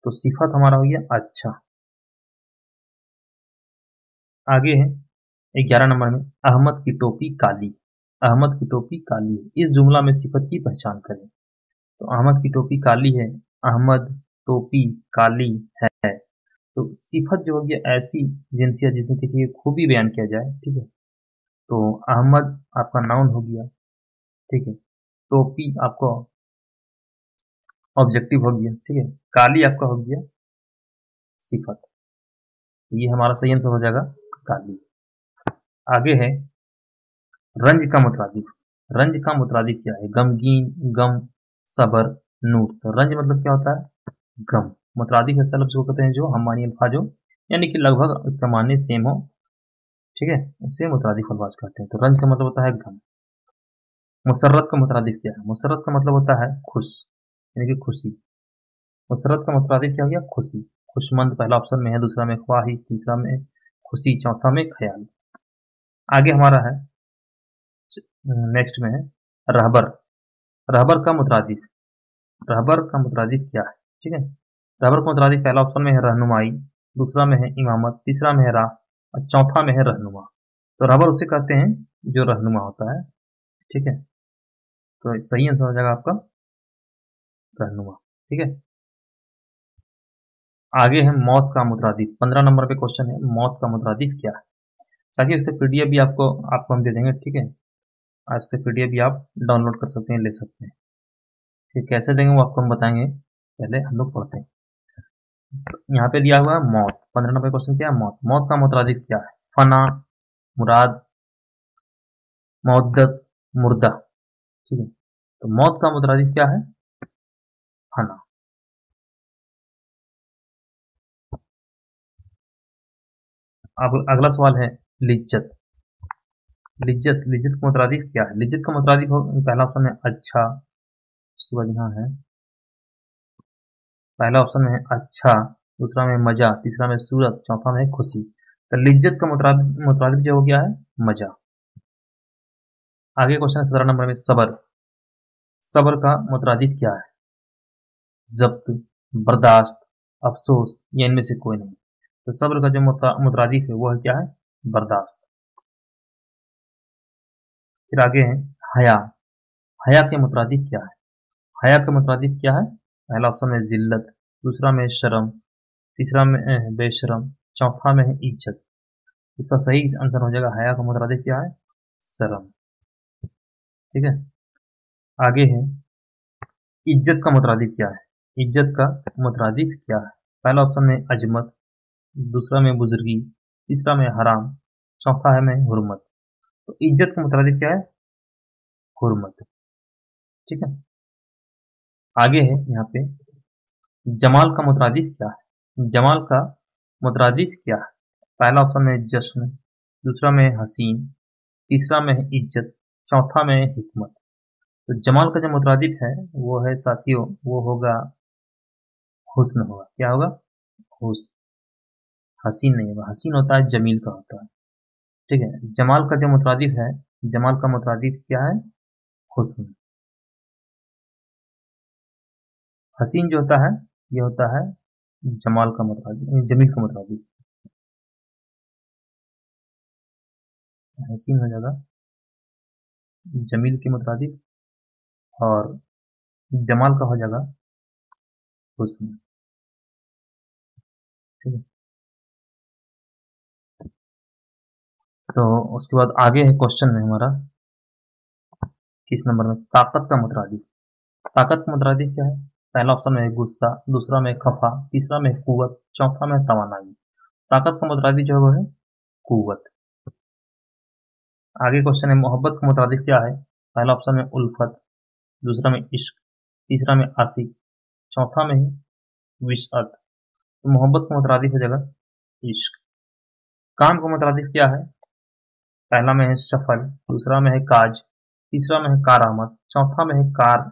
तो सिफत हमारा हो गया अच्छा। आगे है 11 नंबर में अहमद की टोपी काली। अहमद की टोपी काली है, इस जुमला में सिफत की पहचान करें। तो अहमद की टोपी काली है, अहमद टोपी काली है, तो सिफत जो होगी ऐसी जिनसियत जिसमें किसी की खूबी बयान किया जाए। ठीक है, तो अहमद आपका नाउन हो गया। ठीक है, टोपी आपका ऑब्जेक्टिव हो गया। ठीक है, काली आपका हो गया सिफत। ये हमारा सही आंसर हो जाएगा काली। आगे है रंज का मुतरादिफ। रंज का मुतरादिफ क्या है? गमगीन, गम, सबर, नूर। तो रंज मतलब क्या होता है? गम। मुतरादिफ ऐसा लफ्ज को कहते हैं जो हम मानी अल्फाज हो, यानी कि लगभग उसका माने सेम हो। ठीक है, उसे मुतरादिफ अल्फाज कहते हैं। तो रंज का मतलब होता है गम। मुसर्रत का मुतरादिफ क्या है? मुसर्रत का मतलब होता है खुश, यानी कि खुशी। मुसर्रत का मुतरादिफ क्या हो गया? खुशी। खुशमंद पहला ऑप्शन में है, दूसरा में ख्वाहिश, तीसरा में खुशी, चौथा में ख्याल। आगे हमारा है नेक्स्ट में है रहबर। रहबर का मुतरादिफ, रहबर का मुतरादिफ क्या है? ठीक है, रहबर का मुतरादिफ पहला ऑप्शन में है रहनुमाई, दूसरा में है इमामत, तीसरा में है राह और चौथा में है रहनुमा। तो रहबर उसे कहते हैं जो रहनुमा होता है। ठीक है, तो सही आंसर हो जाएगा आपका रहनुमा। ठीक है, आगे है मौत का मुतरादिफ। 15 नंबर पे क्वेश्चन है मौत का मुतरादिफ क्या है। साथ ही उसके पीडीएफ भी आपको आपको हम दे देंगे। ठीक है, आज इसके पीडीएफ भी आप डाउनलोड कर सकते हैं, ले सकते हैं। फिर कैसे देंगे वो आपको हम बताएंगे, पहले हम लोग पढ़ते हैं। यहाँ पे दिया हुआ है मौत। 15 नंबर क्वेश्चन क्या है? मौत। मौत का मुतरादिफ क्या है? फना, मुराद, मौद्दत, मुर्दा। ठीक है, तो मौत का मुतरादिफ क्या है? फना। अब अगला सवाल है लिज्जत। लिज्जत, लिज्जत का मुतरादिफ क्या है? लिज्जत का मुतरादिफ पहला ऑप्शन है अच्छा, उसके बाद यहाँ है पहला ऑप्शन में है अच्छा, दूसरा में मजा, तीसरा में सूरत, चौथा में खुशी। तो लिज्जत का मुतरादिफ जो हो गया है मजा। आगे क्वेश्चन है 17 नंबर में सबर। सबर का मुतरादिफ क्या है? जब्त, बर्दाश्त, अफसोस या इनमें से कोई नहीं। तो सब्र का जो मुतरादिफ है वो है क्या है? बर्दाश्त। फिर आगे है हया। हया के मुतरादिफ क्या है? हया का मुतरादिफ क्या है? पहला ऑप्शन है जिल्लत, दूसरा में है शर्म, तीसरा में बेशरम, चौथा में है इज्जत। इसका सही आंसर हो जाएगा हया का मुतरादिफ क्या है? शर्म। ठीक है, आगे है इज्जत का मुतरादिफ क्या है? इज्जत का मुतरादिफ क्या है? पहला ऑप्शन में अजमत, दूसरा में बुजुर्गी, तीसरा में हराम, चौथा है में हुर्मत। तो इज्जत का मुतरादिफ क्या है? हुर्मत। ठीक है, आगे है यहाँ पे जमाल का मुतरादिफ क्या है? जमाल का मुतरादिफ क्या है? पहला ऑप्शन में जश्न, दूसरा में हसीन, तीसरा में है इज्जत, चौथा में है हिकमत। तो जमाल का जो मुतरादिफ है वो है साथियों, वो होगा हुस्न होगा। क्या होगा? हुस्न। हसीन नहीं होगा, हसीन होता है जमील का होता है। ठीक है, जमाल का जो मुतरादिफ है, जमाल का मुतरादिफ क्या है? हुस्न। हसीन जो होता है ये होता है जमाल का मुतरादिफ, जमील का मुतरादिफ। हसीन हो जाएगा जमील के मुतरादिफ और जमाल का हो जाएगा हुस्न। ठीक है, तो उसके बाद आगे है क्वेश्चन में हमारा किस नंबर में, ताकत का मुतरादिफ। ताकत का मुतरादिफ क्या है? पहला ऑप्शन में है गुस्सा, दूसरा में खफा, तीसरा में कुव्वत, चौथा में तवानाई। ताकत का मुतरादिफ जो है वो है कुव्वत। आगे क्वेश्चन है मोहब्बत का मुतरादिफ क्या है? पहला ऑप्शन में उल्फत, दूसरा में इश्क, तीसरा में आशिक, चौथा में है विशअत। तो मोहब्बत का मुतरादिफ हो जाएगा इश्क। काम का मुतरादिफ क्या है? पहला में है सफल, दूसरा में है काज, तीसरा में है कारआमद, चौथा में है कार।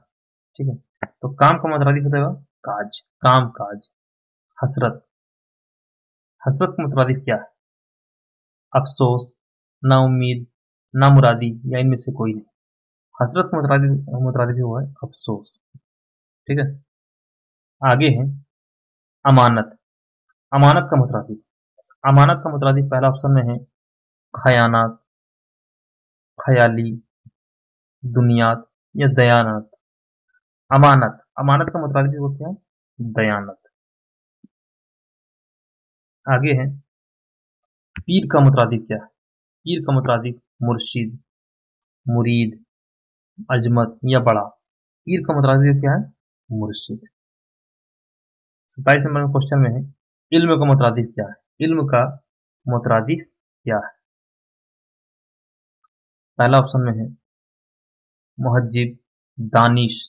ठीक है, तो काम का मुतरादिफ हो जाएगा काज, काम काज। हसरत, हसरत का मुतरादिफ क्या है? अफसोस, नाउम्मीद, नामुरादी या इनमें से कोई नहीं। हसरत का मुतरादिफ हुआ है अफसोस। ठीक है, आगे है अमानत। अमानत का मुतरादिफ, अमानत का मुतरादिफ पहला ऑप्शन में है खयानात, खयाली, दुनियात या दयानत। अमानत, अमानत का मुतरादिफ वो क्या है? दयानत। आगे है पीर का मुतरादिफ क्या है? पीर का मुतरादिफ मुर्शिद, मुरीद, अजमत या बड़ा। पीर का मुतरादिफ क्या है? मुर्शिद। 27 नंबर में क्वेश्चन में है इल्म का मुतरादिफ क्या है? इल्म का मुतरादिफ क्या है? पहला ऑप्शन में है मुहज्जिब, दानिश,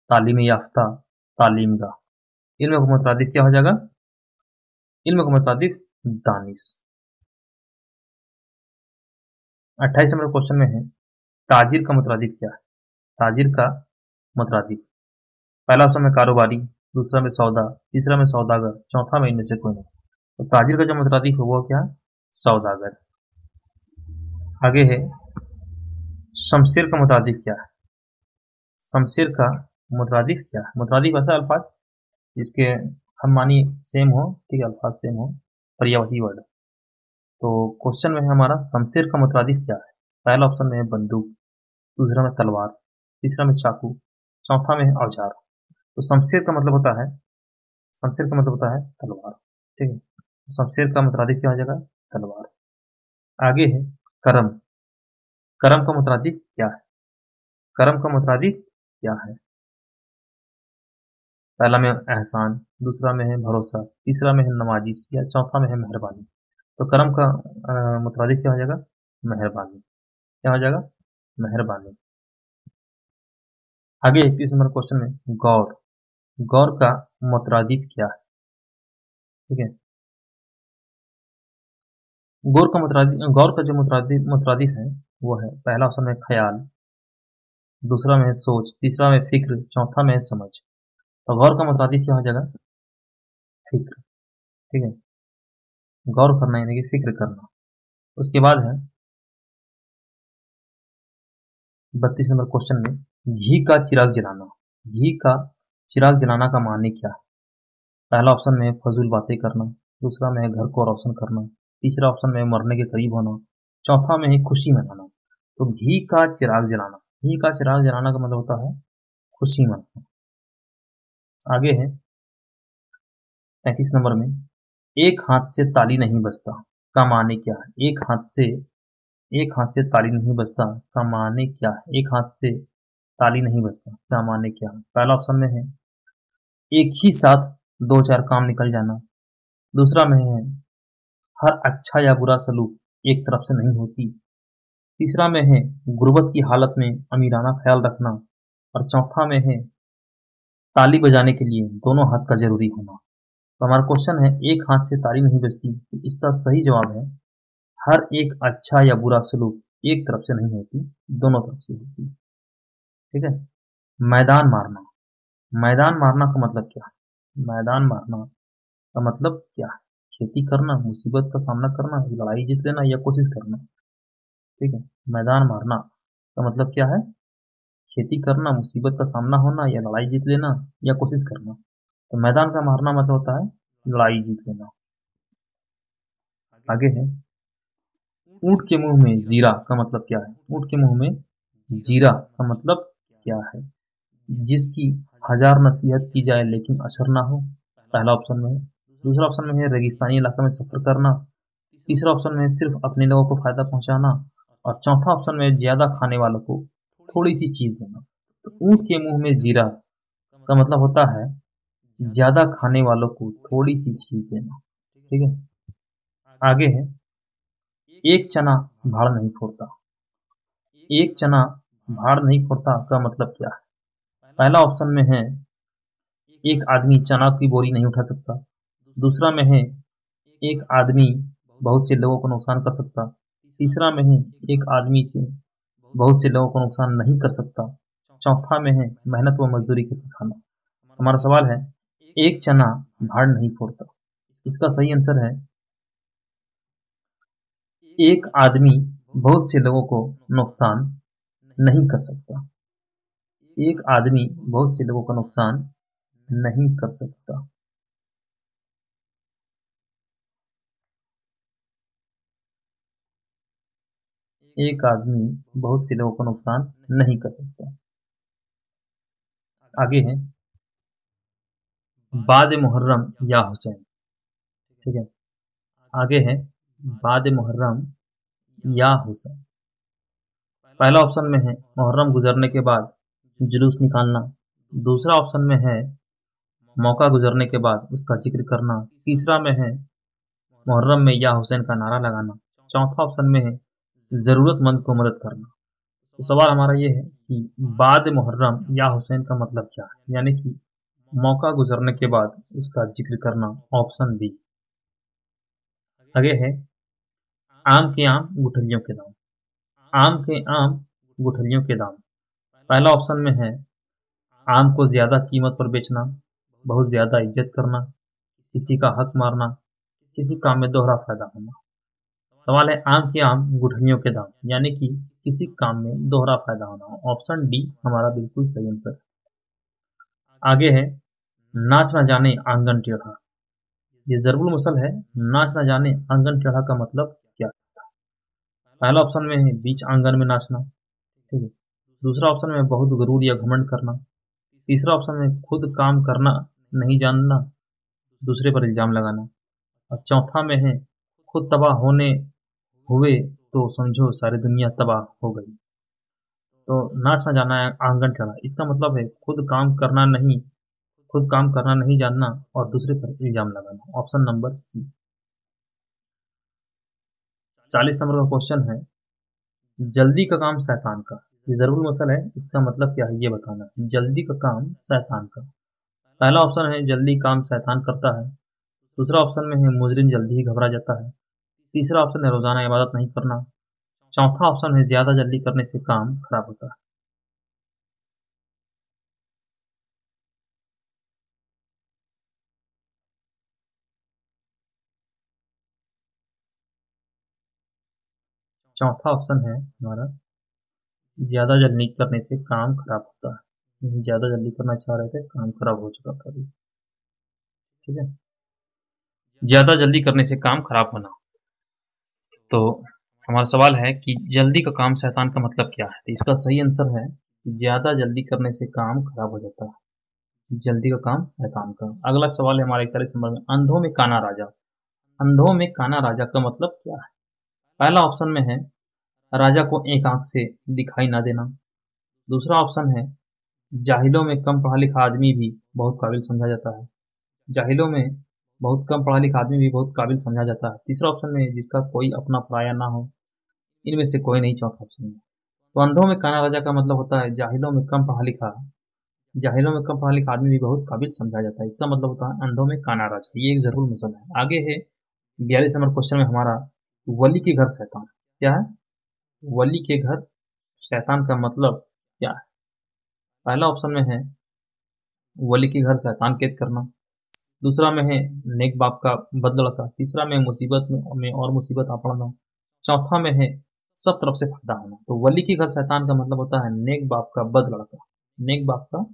तालीम याफ्ता, तालीमगा। इल्म का मुतरादिफ क्या हो जाएगा? इल्म का मुतरादिफ दानिश। 28 नंबर क्वेश्चन में है ताजिर का मुतरादिफ क्या है? ताजिर का मुतरादिफ पहला ऑप्शन में कारोबारी, दूसरा में सौदा, तीसरा में सौदागर, चौथा में इनमें से कोई नहीं। तो ताजिर का जो मुतरादिफ है वो क्या है? सौदागर। आगे है शमशेर का मुतरादिफ क्या है? शमशेर का मुतरादिफ क्या है? मुतरादिफ ऐसा अल्फाज जिसके हम मानी सेम हो, ठीक है, अल्फाज सेम हो, पर्यायवाची वर्ड। तो क्वेश्चन में है हमारा शमशेर का मुतरादिफ क्या है? पहला ऑप्शन में है बंदूक, दूसरा में तलवार, तीसरा में चाकू, चौथा में है औजार। तो शमशेर का मतलब होता है, शमशेर का मतलब होता है तलवार। ठीक है, शमशेर का मुतरादिफ क्या हो जाएगा? तलवार। आगे है करम। करम का मुतरादिफ क्या है? करम का मुतरादिफ क्या है? पहला में एहसान, दूसरा में है भरोसा, तीसरा में है नवाजिश या चौथा में है मेहरबानी। तो करम का मुतरादिफ क्या हो जाएगा? मेहरबानी। क्या हो जाएगा? मेहरबानी। आगे 31 नंबर क्वेश्चन में गौर। गौर का मुतरादिफ क्या है? ठीक है, गौर का जो मुतरादिफ है वो है पहला ऑप्शन में ख्याल, दूसरा में है सोच, तीसरा में फिक्र, चौथा में है समझ। तो गौर का मुतरादिफ क्या हो जाएगा? फिक्र। ठीक है, गौर करना यानी कि फिक्र करना। उसके बाद है 32 नंबर क्वेश्चन में घी का चिराग जलाना। घी का चिराग जलाना का माने क्या है? पहला ऑप्शन में है फजूल बातें करना, दूसरा में है घर को रोशन करना, तीसरा ऑप्शन में है मरने के करीब होना, चौथा में है खुशी मनाना। तो घी का चिराग जलाना, घी का चिराग जलाना का मतलब होता है खुशी मनाना। आगे है 35 नंबर में, एक हाथ से ताली नहीं बजता का माने क्या है? एक हाथ से ताली नहीं बजता का माने क्या है? एक हाथ से ताली नहीं बजता का माने क्या है? पहला ऑप्शन में है एक ही साथ दो चार काम निकल जाना। दूसरा में है हर अच्छा या बुरा सलूक एक तरफ से नहीं होती। तीसरा में है गुर्बत की हालत में अमीराना ख्याल रखना। और चौथा में है ताली बजाने के लिए दोनों हाथ का जरूरी होना। तो हमारा क्वेश्चन है एक हाथ से ताली नहीं बजती, तो इसका सही जवाब है हर एक अच्छा या बुरा सलूक एक तरफ से नहीं होती, दोनों तरफ से होती। ठीक है। मैदान मारना। मैदान मारना का मतलब क्या है? मैदान मारना का मतलब क्या है? खेती करना, मुसीबत का सामना करना, लड़ाई जीत लेना या कोशिश करना। ठीक है। मैदान मारना का मतलब क्या है? खेती करना, मुसीबत का सामना होना या लड़ाई जीत लेना या कोशिश करना। तो मैदान का मारना मतलब होता है लड़ाई जीत लेना। आगे है ऊंट के मुंह में जीरा का मतलब क्या है? ऊंट के मुंह में जीरा का मतलब क्या है? जिसकी हजार नसीहत की जाए लेकिन असर ना हो। पहला ऑप्शन में है। दूसरा ऑप्शन में है रेगिस्तानी इलाका में सफर करना। तीसरा ऑप्शन में है सिर्फ अपने लोगों को फायदा पहुंचाना। और चौथा ऑप्शन में है ज्यादा खाने वालों को थोड़ी सी चीज देना। तो ऊंट के मुंह में जीरा का मतलब होता है ज्यादा खाने वालों को थोड़ी सी चीज देना। ठीक है। आगे है एक चना भाड़ नहीं फोड़ता। एक चना भाड़ नहीं फोड़ता का मतलब क्या है? पहला ऑप्शन में है एक आदमी चना की बोरी नहीं उठा सकता। दूसरा में है एक आदमी बहुत से लोगों को नुकसान कर सकता। तीसरा में है एक आदमी से बहुत से लोगों को नुकसान नहीं कर सकता। चौथा में है मेहनत व मजदूरी के खाना। हमारा सवाल है एक चना भाड़ नहीं फोड़ता। इसका सही आंसर है एक आदमी बहुत से लोगों को नुकसान नहीं कर सकता। एक आदमी बहुत से लोगों का नुकसान नहीं कर सकता। एक आदमी बहुत से लोगों का नुकसान नहीं कर सकता। आगे है बाद मुहर्रम या हुसैन। ठीक है। आगे है बाद मुहर्रम या हुसैन। पहला ऑप्शन में है मुहर्रम गुजरने के बाद जुलूस निकालना। दूसरा ऑप्शन में है मौका गुजरने के बाद उसका जिक्र करना। तीसरा में है मुहर्रम में या हुसैन का नारा लगाना। चौथा ऑप्शन में है जरूरतमंद को मदद करना। तो सवाल हमारा ये है कि बाद मुहर्रम या हुसैन का मतलब क्या है? यानी कि मौका गुजरने के बाद इसका जिक्र करना। Option B. आगे है आम के आम गुठलियों के दाम। आम के आम गुठलियों के दाम। पहला ऑप्शन में है आम को ज्यादा कीमत पर बेचना, बहुत ज्यादा इज्जत करना, किसी का हक मारना, किसी काम में दोहरा फायदा होना। सवाल है आम के आम गुठलियों के दाम, यानी कि किसी काम में दोहरा फायदा होना। ऑप्शन डी हमारा बिल्कुल सही आंसर है। आगे है नाच न जाने आंगन टेढ़ा। ये जरूर मसल है। नाच न जाने आंगन टेढ़ा का मतलब क्या? पहला ऑप्शन में है बीच आंगन में नाचना। ठीक है। दूसरा ऑप्शन में बहुत गरूर या घमंड करना। तीसरा ऑप्शन में खुद काम करना नहीं जानना, दूसरे पर इल्जाम लगाना। और चौथा में है खुद तबाह होने हुए तो समझो सारी दुनिया तबाह हो गई। तो नाच ना जाना है आंगन टेढ़ा, इसका मतलब है खुद काम करना नहीं जानना और दूसरे पर इल्जाम लगाना। Option number C. 40 नंबर का क्वेश्चन है जल्दी का काम शैतान का। ये जरूर मसल है। इसका मतलब क्या है ये बताना। जल्दी का काम शैतान का। पहला ऑप्शन है जल्दी काम शैतान करता है। दूसरा ऑप्शन में है मुजरिम जल्दी ही घबरा जाता है। तीसरा ऑप्शन है रोजाना इबादत नहीं करना। चौथा ऑप्शन है ज्यादा जल्दी करने से काम खराब होता है। चौथा ऑप्शन है हमारा ज्यादा जल्दी करने से काम खराब होता है। ज्यादा जल्दी करना चाह रहे थे, काम खराब हो चुका था अभी। ठीक है। ज्यादा जल्दी करने से काम खराब होना। तो हमारा सवाल है कि जल्दी का काम शैतान का मतलब क्या है? तो इसका सही आंसर है ज्यादा जल्दी करने से काम खराब हो जाता है। जल्दी का काम है काम का। अगला सवाल है हमारा 41 नंबर में, अंधों में काना राजा। अंधों में काना राजा का मतलब क्या है? पहला ऑप्शन में है राजा को एक आंख से दिखाई ना देना। दूसरा ऑप्शन है जाहिलों में कम पढ़ा लिखा आदमी भी बहुत काबिल समझा जाता है। जाहिलों में बहुत कम पढ़ा लिखा आदमी भी बहुत काबिल समझा जाता है। तीसरा ऑप्शन में जिसका कोई अपना पराया ना हो। इनमें से कोई नहीं चौथा ऑप्शन में। तो अंधों में काना राजा का मतलब होता है जाहिलों में कम पढ़ा लिखा आदमी भी बहुत काबिल समझा जाता है। इसका मतलब होता है अंधों में काना राजा। ये एक जरूर मसल है। आगे है 42 नंबर क्वेश्चन में हमारा, वली के घर शैतान। क्या है? वली के घर शैतान का मतलब क्या है? पहला ऑप्शन में है वली के घर शैतान कैद करना। दूसरा में है नेक बाप का बद लड़का। तीसरा में मुसीबत में और मुसीबत आ पड़ना। चौथा में है सब तरफ से फायदा होना। तो वली के घर शैतान का मतलब होता है नेक बाप का बद लड़का। नेक बाप का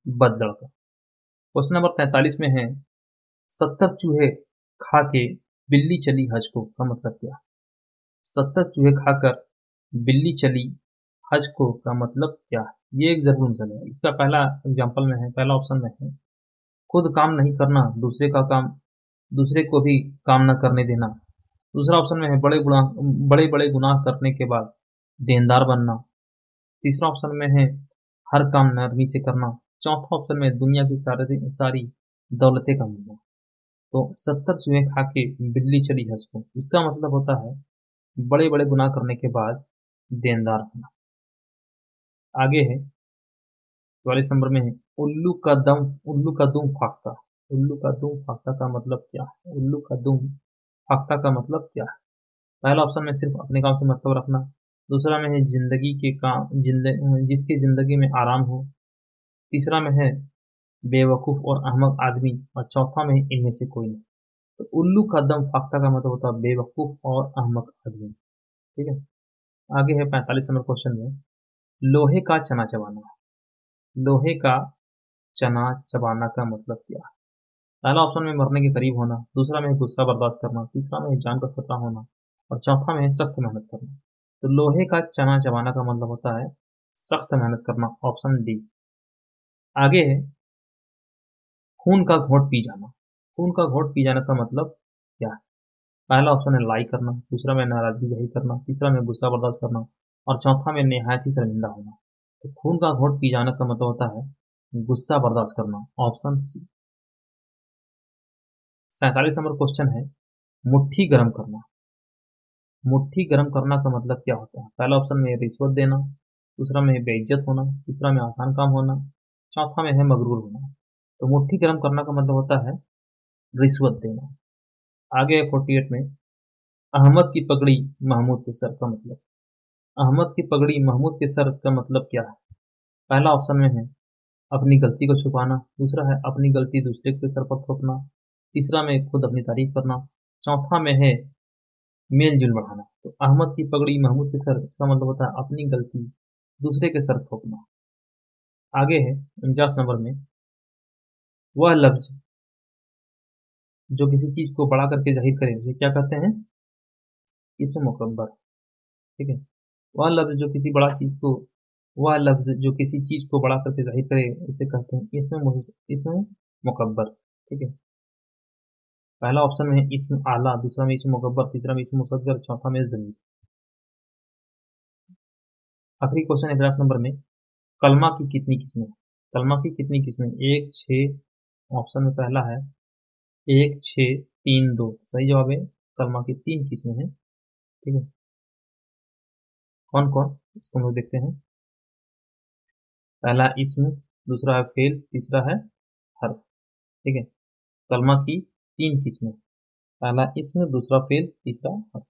बद लड़का। क्वेश्चन नंबर 43 में है, 70 चूहे खा के बिल्ली चली हज को का मतलब क्या? 70 चूहे खाकर बिल्ली चली हज को का मतलब क्या है? ये एक जरूर मसल है। इसका पहला एग्जाम्पल में है, पहला ऑप्शन में है खुद काम नहीं करना, दूसरे को भी काम न करने देना। दूसरा ऑप्शन में है बड़े बड़े गुनाह करने के बाद देनदार बनना। तीसरा ऑप्शन में है हर काम नरमी से करना। चौथा ऑप्शन में दुनिया की सारी दौलतें का मिलना। तो 70 चूहे खा के बिल्ली चली हंस को, इसका मतलब होता है बड़े बड़े गुनाह करने के बाद देनदार होना। आगे है 44 नंबर में है, उल्लू का दुम फाख्ता। उल्लू का दुम फाख्ता का मतलब क्या है? उल्लू का दुम फाख्ता का मतलब क्या है? पहला ऑप्शन में सिर्फ अपने काम से मतलब रखना। दूसरा में है जिसकी जिंदगी में आराम हो। तीसरा में है बेवकूफ और अहमक आदमी। और चौथा में है इनमें से कोई नहीं। तो उल्लू का दम फाख्ता का मतलब होता है बेवकूफ और अहमक आदमी। ठीक है। आगे है 45 नंबर क्वेश्चन में, लोहे का चना चबाना। लोहे का चना चबाना का मतलब क्या है? पहला ऑप्शन में मरने के करीब होना। दूसरा में गुस्सा बर्दाश्त करना। तीसरा में जान का खतरा होना। और चौथा में सख्त मेहनत करना। तो लोहे का चना चबाना का मतलब होता है सख्त मेहनत करना। Option D. आगे है खून का घोट पी जाना। खून का घोट पी जाने का मतलब क्या है? पहला ऑप्शन है लाई करना। दूसरा में नाराजगी जाहिर करना। तीसरा में गुस्सा बर्दाश्त करना। और चौथा में निहायत ही शर्मिंदा होना। तो खून का घोट पी जाने का मतलब होता है गुस्सा बर्दाश्त करना। Option C. 47 नंबर क्वेश्चन है, मुट्ठी गर्म करना। मुट्ठी गर्म करना का मतलब क्या होता है? पहला ऑप्शन में रिश्वत देना। दूसरा में बेइज्जत होना। तीसरा में आसान काम होना। चौथा में है मगरूर होना। तो मुट्ठी गर्म करना का मतलब होता है रिश्वत देना। आगे 48 में, अहमद की पगड़ी महमूद के सर का मतलब। अहमद की पगड़ी महमूद के सर का मतलब क्या है? पहला ऑप्शन में है अपनी गलती को छुपाना। दूसरा है अपनी गलती दूसरे के सर पर थोपना। तीसरा में खुद अपनी तारीफ करना। चौथा में है मेल जुल बढ़ाना। तो अहमद की पगड़ी महमूद के सर, इसका मतलब होता है अपनी गलती दूसरे के सर थोपना। आगे है 49 नंबर में, वह लफ्ज जो किसी चीज को बड़ा करके जाहिर करे उसे क्या कहते हैं? इसम मुकब्बर। ठीक है। वह लफ्ज जो किसी चीज को बड़ा करके जाहिर करे उसे कहते हैं इसम मुकब्बर। ठीक है। पहला ऑप्शन में है इसम आला। दूसरा में इसम मुकब्बर। तीसरा में इसम मुसग्गर। चौथा में जमीर। आखिरी क्वेश्चन है 50 नंबर में, कलमा की कितनी किस्में? कलमा की कितनी किस्में? 1, 6। ऑप्शन में पहला है 1, 6, 3, 2। सही जवाब है कलमा की 3 किस्में हैं। ठीक है। कौन कौन, इसको हम लोग देखते हैं। पहला इसम, दूसरा है फेल, तीसरा है हर्फ। ठीक है। कलमा की 3 किस्में, पहला इसम, दूसरा फेल, तीसरा हर्फ।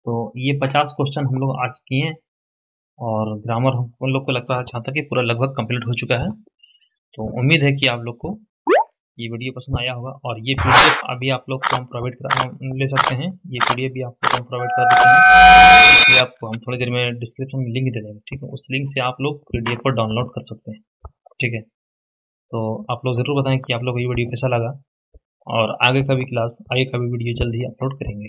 तो ये 50 क्वेश्चन हम लोग आज किए हैं और ग्रामर हम लोग को लगता है जहाँ तक कि पूरा लगभग कंप्लीट हो चुका है। तो उम्मीद है कि आप लोग को ये वीडियो पसंद आया होगा। और ये पीडीएफ अभी आप लोग को हम प्रोवाइड ले सकते हैं। ये पीडीएफ भी आपको हम प्रोवाइड कर देते हैं। ये आपको हम थोड़ी देर में डिस्क्रिप्शन में लिंक दे देंगे। ठीक है। उस लिंक से आप लोग पीडीएफ को डाउनलोड कर सकते हैं। ठीक है। तो आप लोग ज़रूर बताएं कि आप लोग को ये वीडियो कैसा लगा और आगे का भी वीडियो जल्द ही अपलोड करेंगे।